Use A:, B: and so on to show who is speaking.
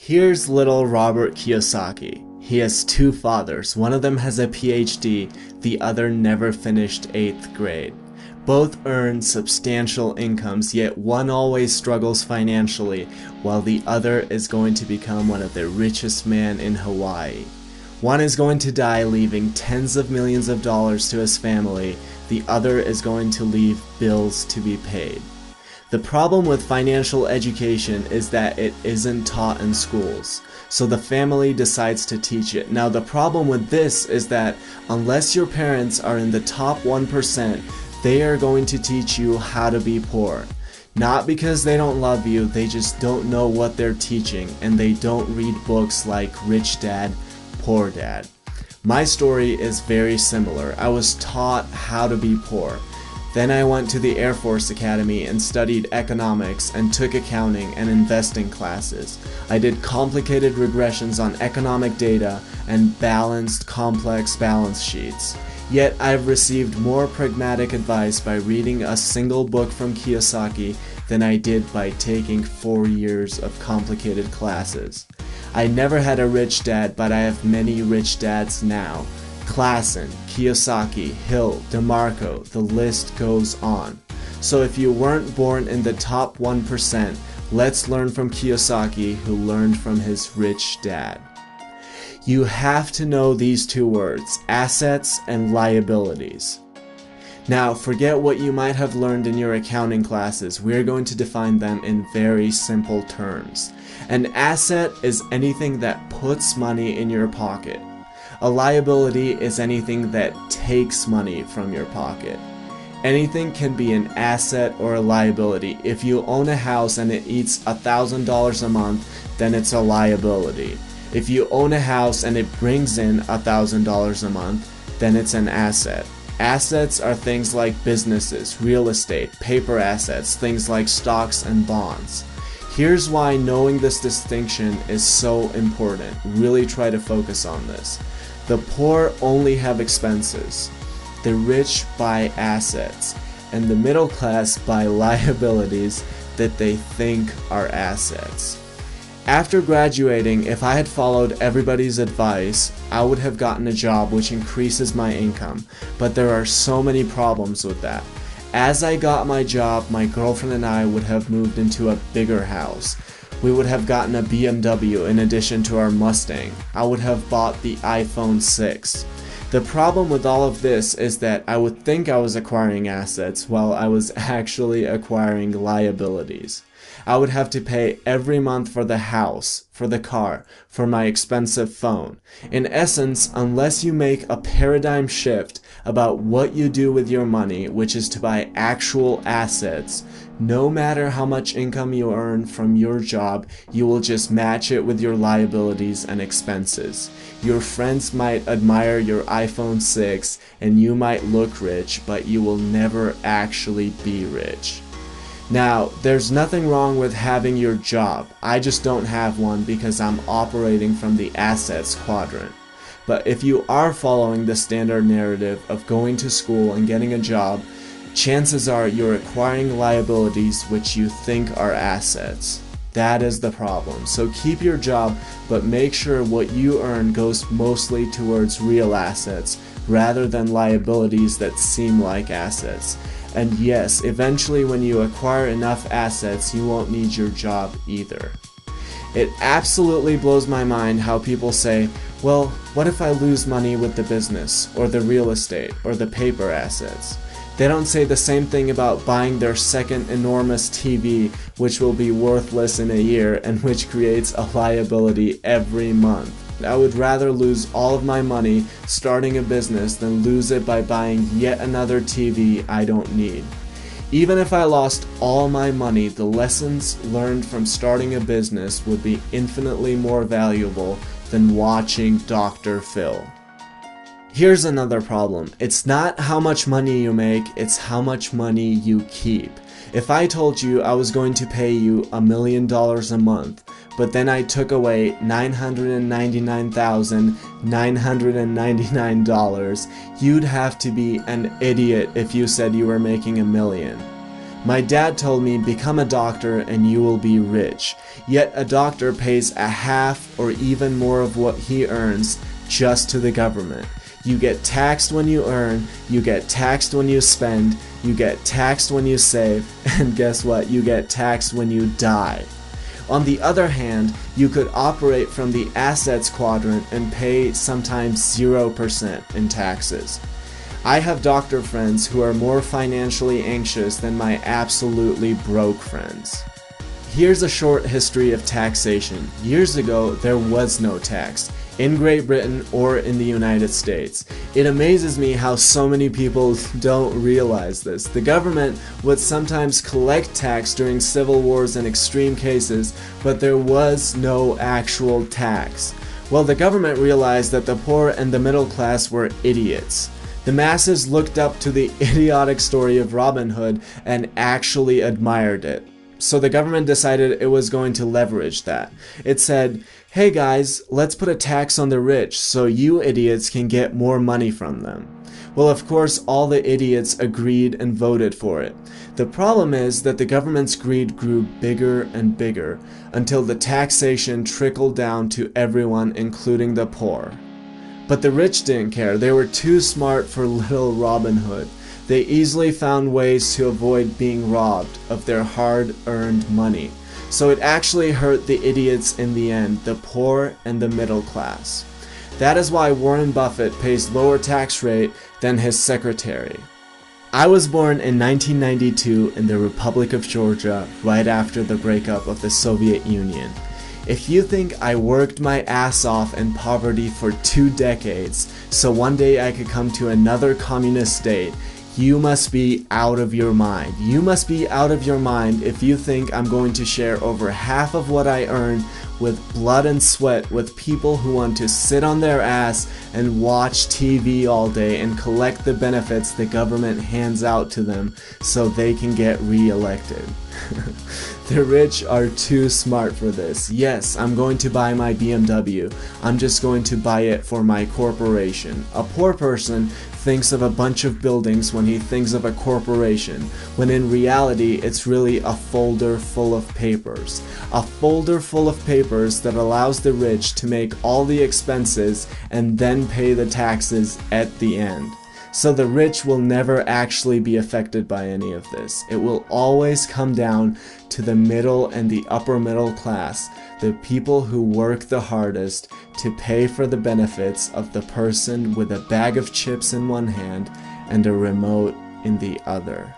A: Here's little Robert Kiyosaki. He has two fathers. One of them has a PhD, the other never finished 8th grade. Both earn substantial incomes, yet one always struggles financially, while the other is going to become one of the richest men in Hawaii. One is going to die leaving tens of millions of dollars to his family. The other is going to leave bills to be paid. The problem with financial education is that it isn't taught in schools, so the family decides to teach it. Now the problem with this is that unless your parents are in the top 1%, they are going to teach you how to be poor. Not because they don't love you, they just don't know what they're teaching, and they don't read books like Rich Dad, Poor Dad. My story is very similar. I was taught how to be poor. Then I went to the Air Force Academy and studied economics and took accounting and investing classes. I did complicated regressions on economic data and balanced complex balance sheets. Yet I've received more pragmatic advice by reading a single book from Kiyosaki than I did by taking 4 years of complicated classes. I never had a rich dad, but I have many rich dads now. Klassen, Kiyosaki, Hill, DeMarco, the list goes on. So if you weren't born in the top 1%, let's learn from Kiyosaki, who learned from his rich dad. You have to know these two words, assets and liabilities. Now, forget what you might have learned in your accounting classes. We're going to define them in very simple terms. An asset is anything that puts money in your pocket. A liability is anything that takes money from your pocket. Anything can be an asset or a liability. If you own a house and it eats $1,000 a month, then it's a liability. If you own a house and it brings in $1,000 a month, then it's an asset. Assets are things like businesses, real estate, paper assets, things like stocks and bonds. Here's why knowing this distinction is so important. Really try to focus on this. The poor only have expenses. The rich buy assets. And the middle class buy liabilities that they think are assets. After graduating, if I had followed everybody's advice, I would have gotten a job which increases my income, but there are so many problems with that. As I got my job, my girlfriend and I would have moved into a bigger house. We would have gotten a BMW in addition to our Mustang. I would have bought the iPhone 6. The problem with all of this is that I would think I was acquiring assets while I was actually acquiring liabilities. I would have to pay every month for the house, for the car, for my expensive phone. In essence, unless you make a paradigm shift about what you do with your money, which is to buy actual assets, no matter how much income you earn from your job, you will just match it with your liabilities and expenses. Your friends might admire your iPhone 6 and you might look rich, but you will never actually be rich. Now, there's nothing wrong with having your job. I just don't have one because I'm operating from the assets quadrant. But if you are following the standard narrative of going to school and getting a job, chances are you're acquiring liabilities which you think are assets. That is the problem. So keep your job, but make sure what you earn goes mostly towards real assets rather than liabilities that seem like assets. And yes, eventually when you acquire enough assets, you won't need your job either. It absolutely blows my mind how people say, well, what if I lose money with the business, or the real estate, or the paper assets? They don't say the same thing about buying their second enormous TV, which will be worthless in a year and which creates a liability every month. I would rather lose all of my money starting a business than lose it by buying yet another TV I don't need. Even if I lost all my money, the lessons learned from starting a business would be infinitely more valuable than watching Dr. Phil. Here's another problem. It's not how much money you make, it's how much money you keep. If I told you I was going to pay you $1 million a month, but then I took away $999,999, you'd have to be an idiot if you said you were making $1 million. My dad told me, become a doctor and you will be rich. Yet a doctor pays a half or even more of what he earns just to the government. You get taxed when you earn, you get taxed when you spend, you get taxed when you save, and guess what? You get taxed when you die. On the other hand, you could operate from the assets quadrant and pay sometimes 0% in taxes. I have doctor friends who are more financially anxious than my absolutely broke friends. Here's a short history of taxation. Years ago, there was no tax, in Great Britain or in the United States. It amazes me how so many people don't realize this. The government would sometimes collect tax during civil wars and extreme cases, but there was no actual tax. Well, the government realized that the poor and the middle class were idiots. The masses looked up to the idiotic story of Robin Hood and actually admired it. So the government decided it was going to leverage that. It said, hey guys, let's put a tax on the rich so you idiots can get more money from them. Well, of course, all the idiots agreed and voted for it. The problem is that the government's greed grew bigger and bigger until the taxation trickled down to everyone, including the poor. But the rich didn't care. They were too smart for little Robin Hood. They easily found ways to avoid being robbed of their hard-earned money. So it actually hurt the idiots in the end, the poor and the middle class. That is why Warren Buffett pays lower tax rate than his secretary. I was born in 1992 in the Republic of Georgia, right after the breakup of the Soviet Union. If you think I worked my ass off in poverty for 2 decades, so one day I could come to another communist state, you must be out of your mind. You must be out of your mind if you think I'm going to share over half of what I earn with blood and sweat with people who want to sit on their ass and watch TV all day and collect the benefits the government hands out to them so they can get re-elected. The rich are too smart for this. Yes, I'm going to buy my BMW. I'm just going to buy it for my corporation. A poor person thinks of a bunch of buildings when he thinks of a corporation, when in reality it's really a folder full of papers. A folder full of papers that allows the rich to make all the expenses and then pay the taxes at the end. So the rich will never actually be affected by any of this. It will always come down to the middle and the upper middle class, the people who work the hardest to pay for the benefits of the person with a bag of chips in one hand and a remote in the other.